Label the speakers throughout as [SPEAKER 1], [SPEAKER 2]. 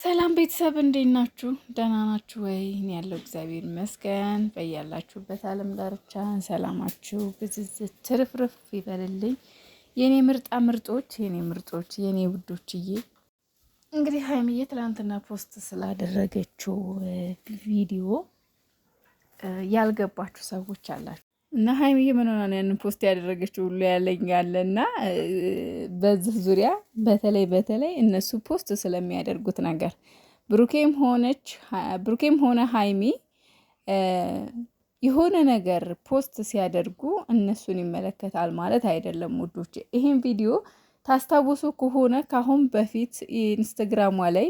[SPEAKER 1] ሰላም ቤተሰብ እንዴት ናችሁ? ደህና ናችሁ ወይ? እኔ ያለው እግዚአብሔር ይመስገን። በያላችሁበት ዓለም ዳርቻ ሰላማችሁ ብዝዝት ትርፍርፍ ይበልልኝ የኔ ምርጣ ምርጦች፣ የኔ ምርጦች፣ የኔ ውዶችዬ። እንግዲህ ሀይሚዬ ትላንትና ፖስት ስላደረገችው ቪዲዮ ያልገባችሁ ሰዎች አላችሁ እና ሀይሚዬ ምን ሆና ነው ያንን ፖስት ያደረገችው ሁሉ ያለኛለና በዚህ ዙሪያ በተለይ እነሱ ፖስት ስለሚያደርጉት ነገር ብሩኬም ሆነ ሀይሚ የሆነ ነገር ፖስት ሲያደርጉ እነሱን ይመለከታል ማለት አይደለም ውዶች። ይሄን ቪዲዮ ታስታውሱ ከሆነ ካሁን በፊት ኢንስታግራሟ ላይ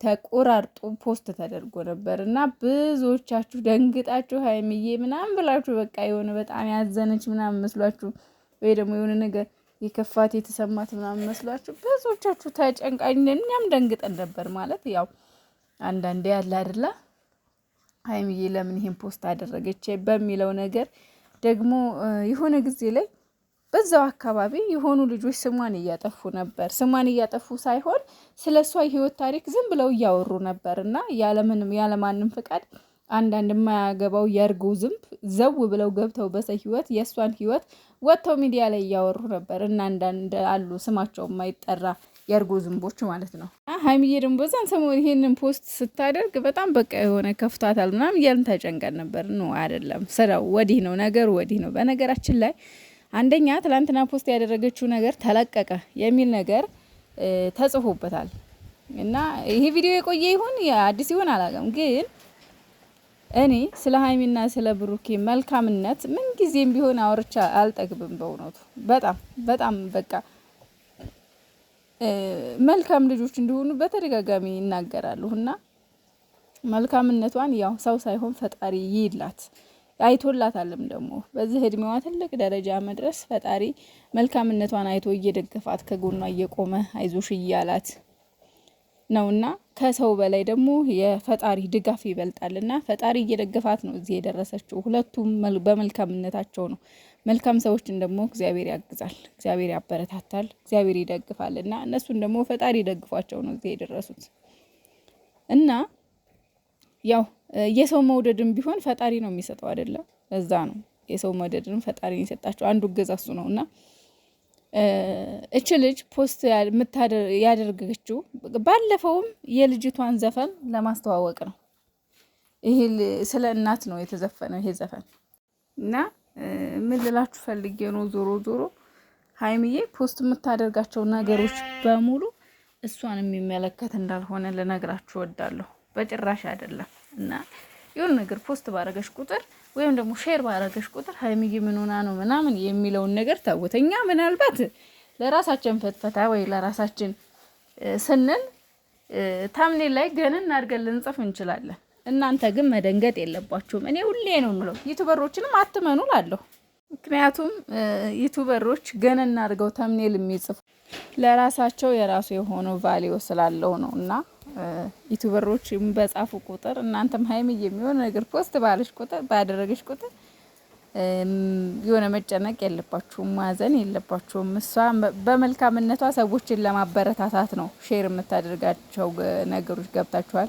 [SPEAKER 1] ተቆራርጦ ፖስት ተደርጎ ነበር እና ብዙዎቻችሁ ደንግጣችሁ ሀይሚዬ ምናምን ብላችሁ በቃ የሆነ በጣም ያዘነች ምናምን መስሏችሁ ወይ ደግሞ የሆነ ነገር የከፋት የተሰማት ምናምን መስሏችሁ ብዙዎቻችሁ ተጨንቃኝ፣ እኛም ደንግጠን ነበር። ማለት ያው አንዳንዴ ያለ አይደለ ሀይሚዬ ለምን ይሄን ፖስት አደረገች በሚለው ነገር ደግሞ የሆነ ጊዜ ላይ በዛው አካባቢ የሆኑ ልጆች ስሟን እያጠፉ ነበር። ስሟን እያጠፉ ሳይሆን ስለሷ ህይወት ታሪክ ዝም ብለው እያወሩ ነበር እና ያለማንም ፍቃድ አንዳንድ የማያገባው የእርጎ ዝንብ ዘው ብለው ገብተው በሰው ህይወት የእሷን ህይወት ወጥተው ሚዲያ ላይ እያወሩ ነበር እና አንዳንድ አሉ ስማቸው የማይጠራ የእርጎ ዝንቦች ማለት ነው። ሀይሚዬ ደግሞ በዛን ሰሞን ይሄንን ፖስት ስታደርግ በጣም በቃ የሆነ ከፍቷታል ምናምን እያልን ተጨንቀን ነበር። ነው አይደለም፣ ስራው ወዲህ ነው፣ ነገሩ ወዲህ ነው። በነገራችን ላይ አንደኛ ትላንትና ፖስት ያደረገችው ነገር ተለቀቀ የሚል ነገር ተጽፎበታል እና ይሄ ቪዲዮ የቆየ ይሁን አዲስ ይሁን አላውቅም፣ ግን እኔ ስለ ሀይሚና ስለ ብሩኬ መልካምነት ምን ጊዜም ቢሆን አውርቻ አልጠግብም። በእውነቱ በጣም በቃ መልካም ልጆች እንደሆኑ በተደጋጋሚ ይናገራሉ እና መልካምነቷን ያው ሰው ሳይሆን ፈጣሪ ይላት አይቶላታልም። ደግሞ በዚህ እድሜዋ ትልቅ ደረጃ መድረስ ፈጣሪ መልካምነቷን አይቶ እየደገፋት ከጎኗ እየቆመ አይዞሽ እያላት ነውና ከሰው በላይ ደግሞ የፈጣሪ ድጋፍ ይበልጣልና ፈጣሪ እየደገፋት ነው እዚህ የደረሰችው። ሁለቱም በመልካምነታቸው ነው። መልካም ሰዎችን ደግሞ እግዚአብሔር ያግዛል፣ እግዚአብሔር ያበረታታል፣ እግዚአብሔር ይደግፋልና እነሱን ደግሞ ፈጣሪ ደግፏቸው ነው እዚህ የደረሱት እና ያው የሰው መውደድም ቢሆን ፈጣሪ ነው የሚሰጠው አይደለም። ለዛ ነው የሰው መውደድንም ፈጣሪ የሰጣቸው አንዱ እገዛ እሱ ነውና እች ልጅ ፖስት ያደረገችው ባለፈውም የልጅቷን ዘፈን ለማስተዋወቅ ነው። ይሄ ስለ እናት ነው የተዘፈነው ይሄ ዘፈን እና ምን ልላችሁ ፈልጌ ነው፣ ዞሮ ሀይሚዬ ፖስት የምታደርጋቸው ነገሮች በሙሉ እሷን የሚመለከት እንዳልሆነ ልነግራችሁ እወዳለሁ። በጭራሽ አይደለም። እና የሆነ ነገር ፖስት ባረገሽ ቁጥር ወይም ደግሞ ሼር ባረገሽ ቁጥር ሀይሚዬ ምን ሆና ነው ምናምን የሚለውን ነገር ታውተኛ ምናልባት ለራሳችን ፈትፈታ ወይ ለራሳችን ስንል ታምኔል ላይ ገነን አድርገን ልንጽፍ እንችላለን። እናንተ ግን መደንገጥ የለባችሁም። እኔ ሁሌ ነው የምለው ዩቲዩበሮችንም አትመኑ ላለሁ። ምክንያቱም ዩቲዩበሮች ገነን አድርገው ታምኔል የሚጽፉ ለራሳቸው የራሱ የሆነው ቫልዩ ስላለው ነው እና ዩቲዩበሮች በጻፉ ቁጥር እናንተም ሀይሚዬ የሚሆን ነገር ፖስት ባለሽ ቁጥር ባደረገሽ ቁጥር የሆነ መጨነቅ የለባችሁም፣ ማዘን የለባችሁም። እሷ በመልካምነቷ ሰዎችን ለማበረታታት ነው ሼር የምታደርጋቸው ነገሮች። ገብታችኋል?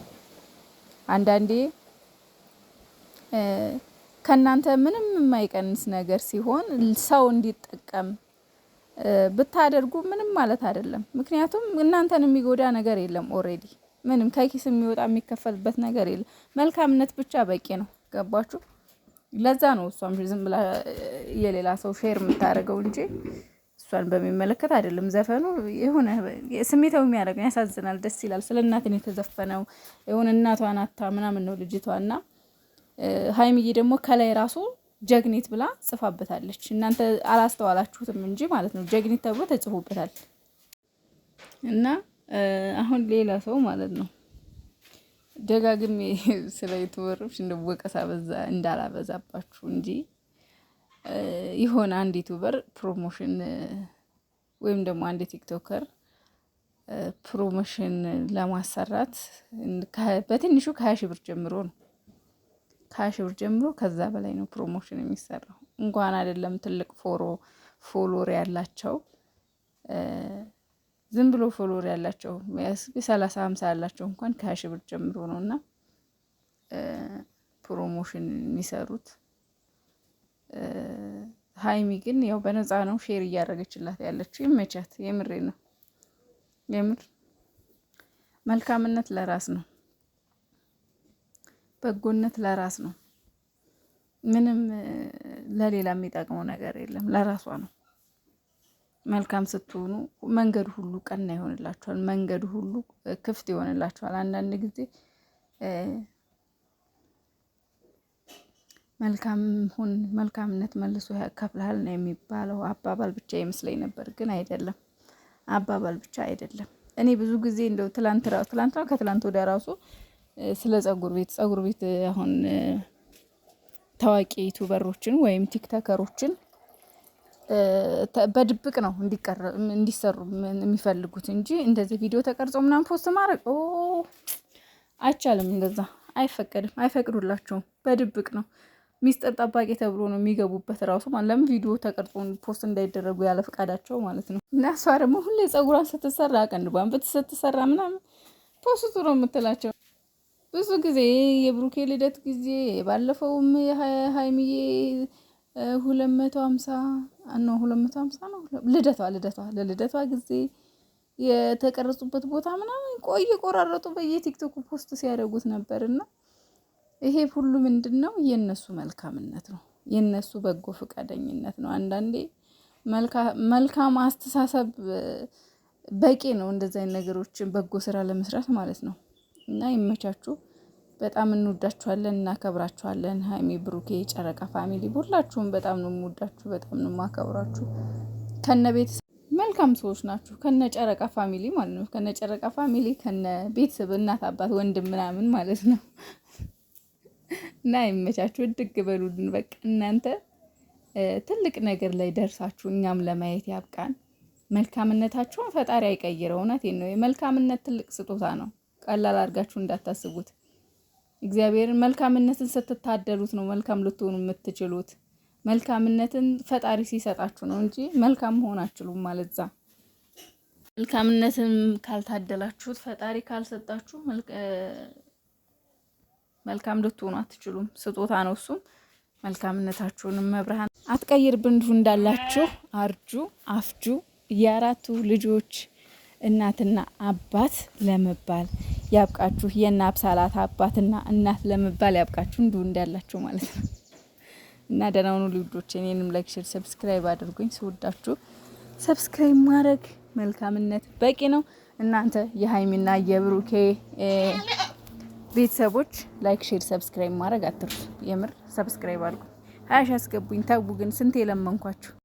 [SPEAKER 1] አንዳንዴ ከእናንተ ምንም የማይቀንስ ነገር ሲሆን ሰው እንዲጠቀም ብታደርጉ ምንም ማለት አይደለም። ምክንያቱም እናንተን የሚጎዳ ነገር የለም። ኦሬዲ ምንም ከኪስ የሚወጣ የሚከፈልበት ነገር የለም። መልካምነት ብቻ በቂ ነው። ገባችሁ? ለዛ ነው እሷም ዝም ብላ የሌላ ሰው ሼር የምታደርገው እንጂ እሷን በሚመለከት አይደለም። ዘፈኑ የሆነ ስሜታዊ የሚያደርገው ያሳዝናል፣ ደስ ይላል። ስለ እናትን የተዘፈነው የሆነ እናቷን አታ ምናምን ነው ልጅቷና ሀይሚዬ ደግሞ ከላይ ራሱ ጀግኒት ብላ ጽፋበታለች። እናንተ አላስተዋላችሁትም እንጂ ማለት ነው ጀግኒት ተብሎ ተጽፎበታል። እና አሁን ሌላ ሰው ማለት ነው ደጋግሜ ስለ ዩቲዩበሮች እንደወቀሳ በዛ እንዳላበዛባችሁ እንጂ ይሆን አንድ ዩቲዩበር ፕሮሞሽን ወይም ደግሞ አንድ ቲክቶከር ፕሮሞሽን ለማሰራት በትንሹ ከ20 ብር ጀምሮ ነው ከ20 ብር ጀምሮ ከዛ በላይ ነው ፕሮሞሽን የሚሰራው። እንኳን አይደለም ትልቅ ፎሎወር ያላቸው ዝም ብሎ ፎሎወር ያላቸው 30-50 ያላቸው እንኳን ከ20 ብር ጀምሮ ነውና ፕሮሞሽን የሚሰሩት። ሀይሚ ግን ያው በነፃ ነው ሼር እያደረገችላት ያለችው። ይመቻት። የምሬ ነው። የምር መልካምነት ለራስ ነው። በጎነት ለራስ ነው። ምንም ለሌላ የሚጠቅመው ነገር የለም። ለራሷ ነው። መልካም ስትሆኑ መንገዱ ሁሉ ቀና ይሆንላችኋል። መንገዱ ሁሉ ክፍት ይሆንላችኋል። አንዳንድ ጊዜ መልካም ሁን፣ መልካምነት መልሶ ያካፍልሃል ነው የሚባለው። አባባል ብቻ ይመስለኝ ነበር፣ ግን አይደለም። አባባል ብቻ አይደለም። እኔ ብዙ ጊዜ እንደው ትላንትና ከትላንት ወዲያ ራሱ ስለ ጸጉር ቤት አሁን ታዋቂ ዩቱበሮችን ወይም ቲክቶከሮችን በድብቅ ነው እንዲሰሩ የሚፈልጉት እንጂ እንደዚህ ቪዲዮ ተቀርጾ ምናምን ፖስት ማድረግ አይቻልም። እንደዛ አይፈቀድም፣ አይፈቅዱላቸውም። በድብቅ ነው። ሚስጥር ጠባቂ ተብሎ ነው የሚገቡበት ራሱ ለምን ቪዲዮ ተቀርጾ ፖስት እንዳይደረጉ ያለ ፈቃዳቸው ማለት ነው። እና እሷ ደግሞ ሁሌ ጸጉሯን ስትሰራ ቀንድቧን ስትሰራ ምናምን ፖስቱ ነው የምትላቸው። ብዙ ጊዜ የብሩኬ ልደት ጊዜ ባለፈውም ሀይሚዬ 250 ነው ለልደቷ ጊዜ የተቀረጹበት ቦታ ምናምን ቆራረጡ በየቲክቶክ ፖስት ሲያደርጉት ነበርና ይሄ ሁሉ ምንድን ነው? የነሱ መልካምነት ነው፣ የነሱ በጎ ፈቃደኝነት ነው። አንዳንዴ መልካም አስተሳሰብ በቂ ነው እንደዚህ አይነት ነገሮችን በጎ ስራ ለመስራት ማለት ነው። እና ይመቻችሁ። በጣም እንወዳችኋለን፣ እናከብራችኋለን። ሀይሚ፣ ብሩኬ፣ ጨረቃ ፋሚሊ ሁላችሁም በጣም ነው የምወዳችሁ፣ በጣም ነው የማከብራችሁ። ከነ ቤተሰብ መልካም ሰዎች ናችሁ። ከነ ጨረቃ ፋሚሊ ማለት ነው። ከነ ጨረቃ ፋሚሊ ከነ ቤተሰብ እናት፣ አባት፣ ወንድም ምናምን ማለት ነው። እና ይመቻችሁ። እድግ በሉልን። በቃ እናንተ ትልቅ ነገር ላይ ደርሳችሁ እኛም ለማየት ያብቃን። መልካምነታችሁን ፈጣሪ አይቀይረው። እውነቴን ነው። የመልካምነት ትልቅ ስጦታ ነው። ቀላል አድርጋችሁ እንዳታስቡት። እግዚአብሔርን መልካምነትን ስትታደሉት ነው መልካም ልትሆኑ የምትችሉት። መልካምነትን ፈጣሪ ሲሰጣችሁ ነው እንጂ መልካም መሆን አትችሉም። ማለት ዛ መልካምነትን ካልታደላችሁት ፈጣሪ ካልሰጣችሁ መልካም ልትሆኑ አትችሉም። ስጦታ ነው እሱም። መልካምነታችሁንም መብርሃን አትቀይርብን። እንዲሁ እንዳላችሁ አርጁ አፍጁ የአራቱ ልጆች እናትና አባት ለመባል ያብቃችሁ። የእነ አብሳላት አባትና እናት ለመባል ያብቃችሁ። እንዲሁ እንዳላችሁ ማለት ነው። እና ደህና ሁኑ ልጆች። እኔንም ላይክ፣ ሼር፣ ሰብስክራይብ አድርጉኝ። ስወዳችሁ ሰብስክራይብ ማድረግ መልካምነት በቂ ነው። እናንተ የሀይሚና የብሩኬ ቤተሰቦች ላይክ፣ ሼር፣ ሰብስክራይብ ማድረግ አትርሱ። የምር ሰብስክራይብ አድርጉ። 20 አስገቡኝ። ታው ግን ስንት የለመንኳችሁ